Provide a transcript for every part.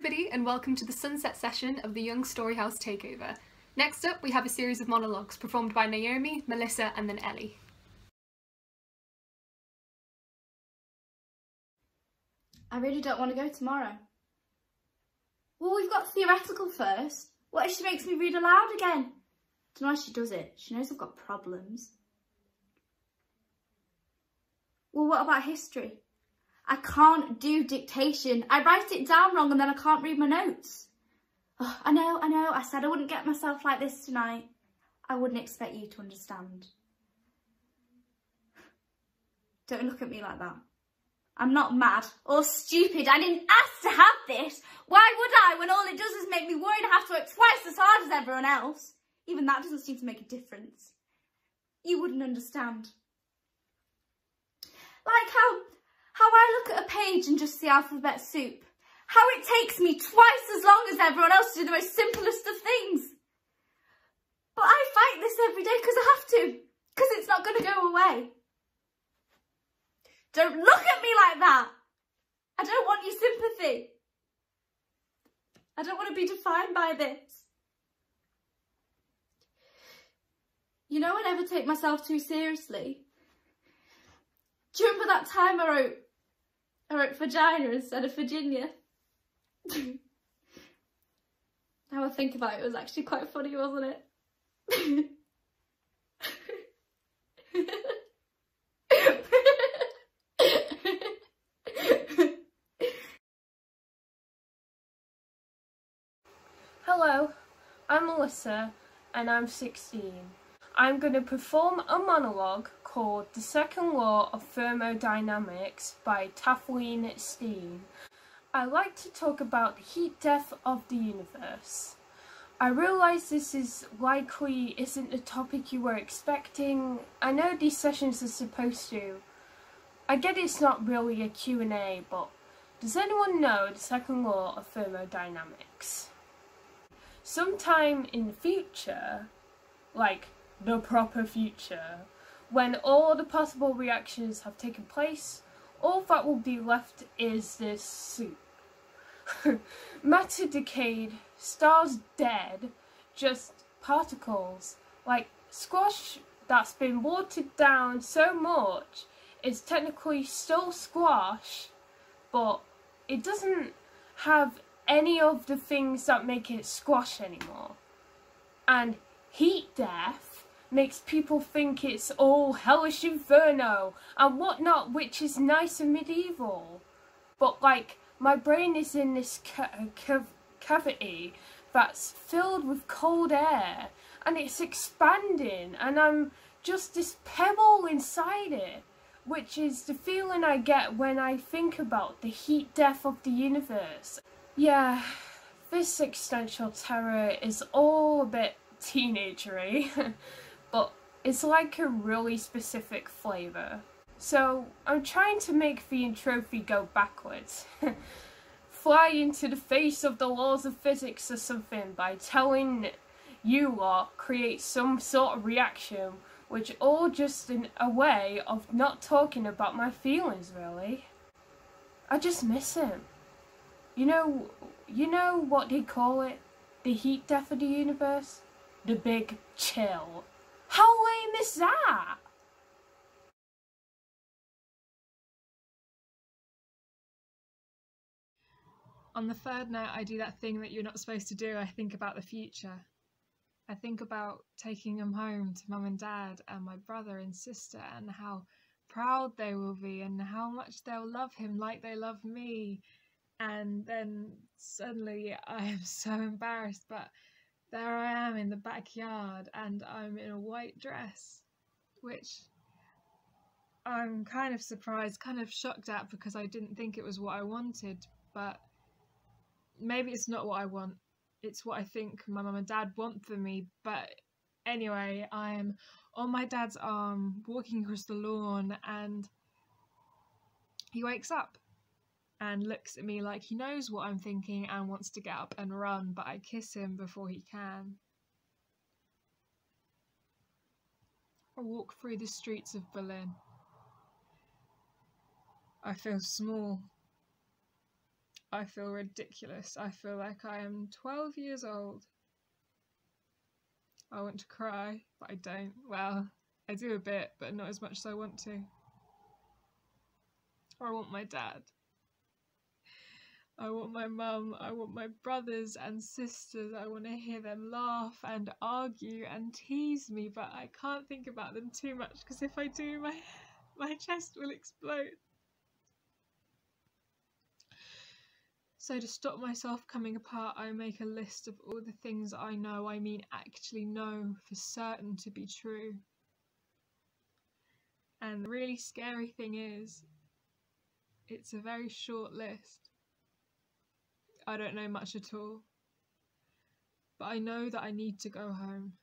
Everybody, and welcome to the sunset session of the Young Storyhouse Takeover. Next up, we have a series of monologues performed by Naomi, Melissa, and then Ellie. I really don't want to go tomorrow. Well, we've got theoretical first. What if she makes me read aloud again? Don't know why she does it. She knows I've got problems. Well, what about history? I can't do dictation. I write it down wrong and then I can't read my notes. Oh, I know. I said I wouldn't get myself like this tonight. I wouldn't expect you to understand. Don't look at me like that. I'm not mad or stupid. I didn't ask to have this. Why would I when all it does is make me worried I have to work twice as hard as everyone else? Even that doesn't seem to make a difference. You wouldn't understand. Like how I look at a page and just see alphabet soup. How it takes me twice as long as everyone else to do the most simplest of things. But I fight this every day because I have to. Because it's not going to go away. Don't look at me like that. I don't want your sympathy. I don't want to be defined by this. You know, I never take myself too seriously. Do you remember that time I wrote vagina instead of Virginia? Now I think about it, it was actually quite funny, wasn't it? Hello, I'm Melissa and I'm 16. I'm going to perform a monologue called The Second Law of Thermodynamics by Kathleen Steen. I like to talk about the heat death of the universe. I realise this is likely isn't the topic you were expecting. I know these sessions are supposed to. I get it's not really a Q&A, but does anyone know the second law of thermodynamics? Sometime in the future, like the proper future, when all the possible reactions have taken place, all that will be left is this soup. Matter decayed, stars dead, just particles, like squash that's been watered down so much it's technically still squash, but it doesn't have any of the things that make it squash anymore. And heat death makes people think it's all hellish inferno and whatnot, which is nice and medieval. But like, my brain is in this cavity that's filled with cold air and it's expanding and I'm just this pebble inside it, which is the feeling I get when I think about the heat death of the universe. Yeah, this existential terror is all a bit teenagery, but it's like a really specific flavour. So I'm trying to make the entropy go backwards. Fly into the face of the laws of physics or something by telling you lot create some sort of reaction, which all just in a way of not talking about my feelings really. I just miss him. You know what they call it? The heat death of the universe? The big chill. How lame is that? On the third night, I do that thing that you're not supposed to do. I think about the future. I think about taking them home to mum and dad and my brother and sister and how proud they will be and how much they'll love him like they love me. And then suddenly I am so embarrassed, but there I am in the backyard and I'm in a white dress, which I'm kind of surprised, kind of shocked at because I didn't think it was what I wanted, but maybe it's not what I want. It's what I think my mum and dad want for me. But anyway, I am on my dad's arm, walking across the lawn, and he wakes up and looks at me like he knows what I'm thinking and wants to get up and run, but I kiss him before he can. I walk through the streets of Berlin. I feel small. I feel ridiculous. I feel like I am 12 years old. I want to cry, but I don't. Well, I do a bit, but not as much as I want to. I want my dad. I want my mum. I want my brothers and sisters. I want to hear them laugh and argue and tease me, but I can't think about them too much because if I do, my chest will explode. So to stop myself coming apart, I make a list of all the things I know, I mean actually know for certain to be true. And the really scary thing is, it's a very short list. I don't know much at all. But I know that I need to go home.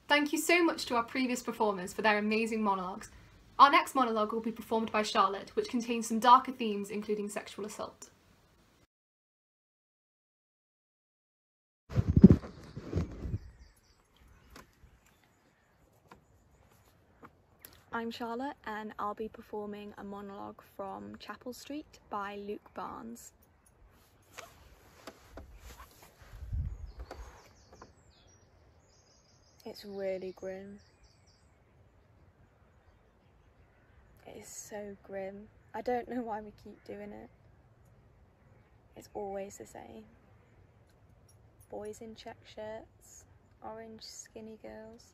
Thank you so much to our previous performers for their amazing monologues. Our next monologue will be performed by Charlotte, which contains some darker themes, including sexual assault. I'm Charlotte and I'll be performing a monologue from Chapel Street by Luke Barnes. It's really grim. It is so grim. I don't know why we keep doing it. It's always the same. Boys in check shirts, orange skinny girls.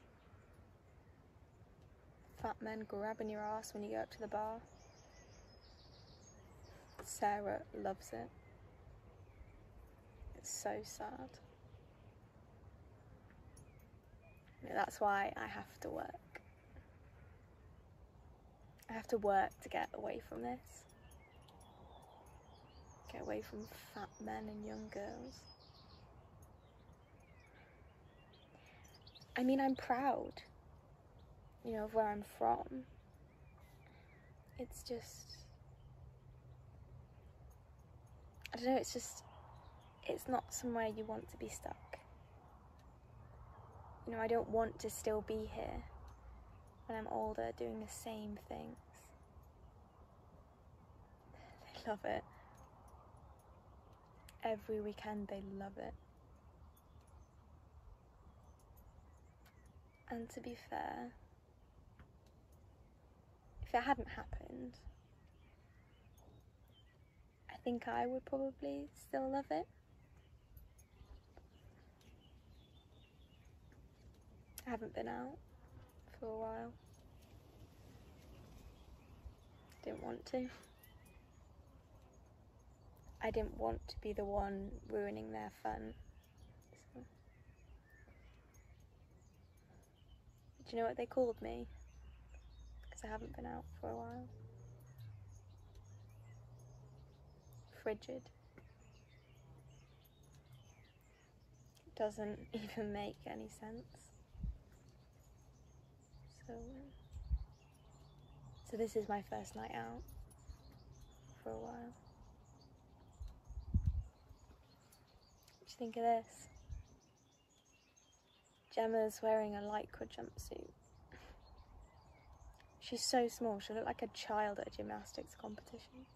Fat men grabbing your ass when you go up to the bar. Sarah loves it. It's so sad. That's why I have to work. I have to work to get away from this. Get away from fat men and young girls. I mean, I'm proud, you know, of where I'm from. It's just, I don't know, it's not somewhere you want to be stuck. You know, I don't want to still be here when I'm older doing the same things. They love it. Every weekend they love it. And to be fair, if it hadn't happened, I think I would probably still love it. I haven't been out for a while. Didn't want to. I didn't want to be the one ruining their fun. So. Do you know what they called me? Because I haven't been out for a while. Frigid. It doesn't even make any sense. So this is my first night out for a while. What do you think of this? Gemma's wearing a lycra jumpsuit. She's so small, she'll look like a child at a gymnastics competition.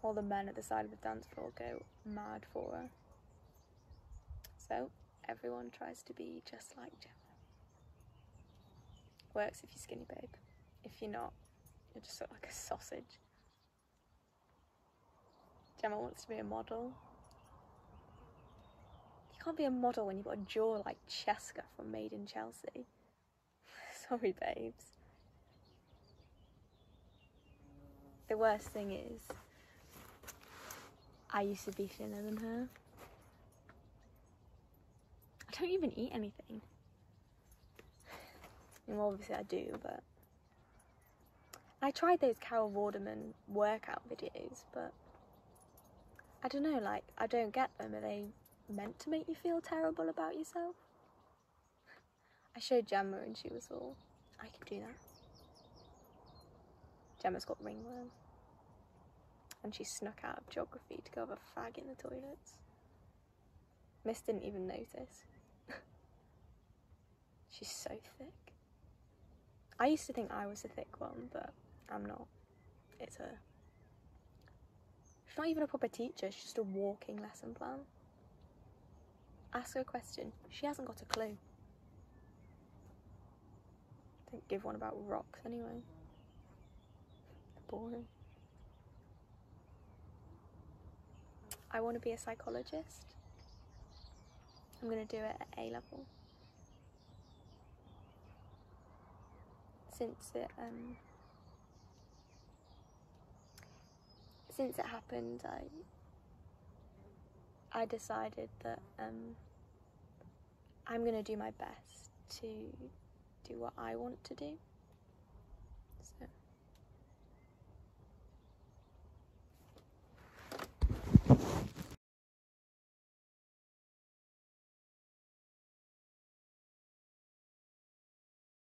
All the men at the side of the dance floor go mad for her. So everyone tries to be just like Gemma. Works if you're skinny, babe. If you're not, you just look like a sausage. Gemma wants to be a model. You can't be a model when you've got a jaw like Cheska from Made in Chelsea. Sorry, babes. The worst thing is, I used to be thinner than her. I don't even eat anything. Well, obviously I do, but I tried those Carol Vorderman workout videos, but I don't know, like, I don't get them. Are they meant to make you feel terrible about yourself? I showed Gemma and she was all, I can do that. Gemma's got ringworm. And she snuck out of geography to go have a fag in the toilets. Miss didn't even notice. She's so thick. I used to think I was a thick one, but I'm not. It's her. She's not even a proper teacher, she's just a walking lesson plan. Ask her a question, she hasn't got a clue. Don't give one about rocks anyway. Boring. I want to be a psychologist. I'm going to do it at A level. Since it happened, I decided that I'm going to do my best to do what I want to do.